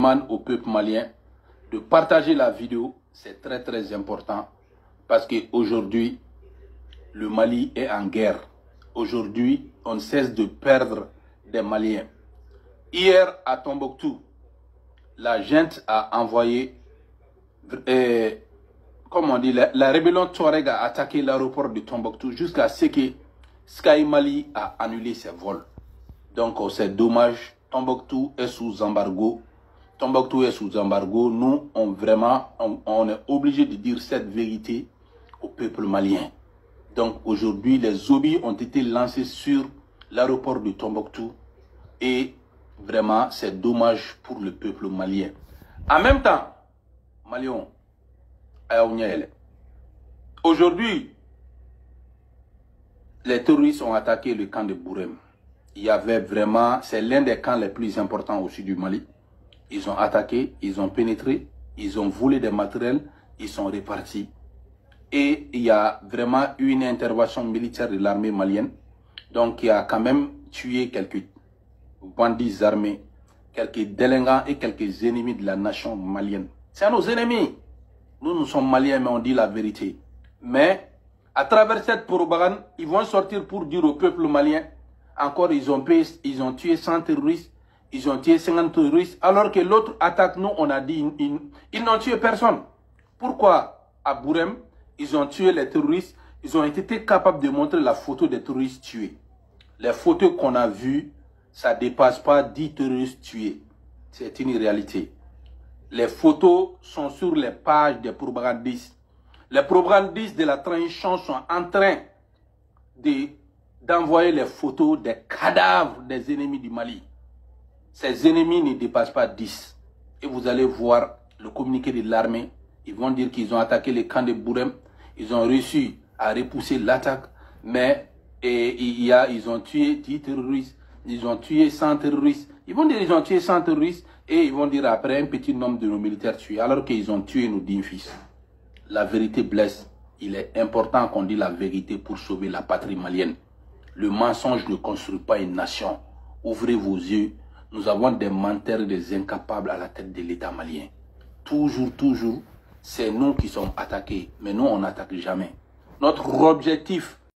demande au peuple malien de partager la vidéo. C'est très très important parce qu'aujourd'hui, le Mali est en guerre. Aujourd'hui, on ne cesse de perdre des Maliens. Hier, à Tombouctou, la junte a envoyé, comme on dit, la rébellion Touareg a attaqué l'aéroport de Tombouctou jusqu'à ce que Sky Mali a annulé ses vols. Donc, c'est dommage. Tombouctou est sous embargo. Tombouctou est sous embargo. Nous, on est obligé de dire cette vérité au peuple malien. Donc, aujourd'hui, les obus ont été lancés sur l'aéroport de Tombouctou. Et vraiment, c'est dommage pour le peuple malien. En même temps, Malion, aujourd'hui, les terroristes ont attaqué le camp de Bourem. Il y avait vraiment, c'est l'un des camps les plus importants au sud du Mali. Ils ont attaqué, ils ont pénétré, ils ont volé des matériels, ils sont repartis. Et il y a vraiment eu une intervention militaire de l'armée malienne. Donc il y a quand même tué quelques bandits armés, quelques délinquants et quelques ennemis de la nation malienne. C'est nos ennemis. Nous sommes maliens, mais on dit la vérité. Mais à travers cette propagande, ils vont sortir pour dire au peuple malien, encore ils ont tué 100 terroristes, ils ont tué 50 terroristes, alors que l'autre attaque, nous on a dit, ils n'ont tué personne. Pourquoi à Bourem, ils ont tué les terroristes, ils ont été capables de montrer la photo des terroristes tués. Les photos qu'on a vues, ça ne dépasse pas 10 terroristes tués. C'est une réalité. Les photos sont sur les pages des propagandistes. Les propagandistes de la transition sont en train d'envoyer les photos des cadavres des ennemis du Mali. Ces ennemis ne dépassent pas 10. Et vous allez voir le communiqué de l'armée. Ils vont dire qu'ils ont attaqué les camps de Bourem. Ils ont réussi à repousser l'attaque. Mais ils ont tué 10 terroristes. Ils ont tué 100 terroristes. Ils vont dire qu'ils ont tué 100 terroristes. Et ils vont dire après un petit nombre de nos militaires tués. Alors qu'ils ont tué nos dignes fils. La vérité blesse. Il est important qu'on dise la vérité pour sauver la patrie malienne. Le mensonge ne construit pas une nation. Ouvrez vos yeux. Nous avons des menteurs et des incapables à la tête de l'État malien. Toujours, c'est nous qui sommes attaqués. Mais nous, on n'attaque jamais. Notre objectif,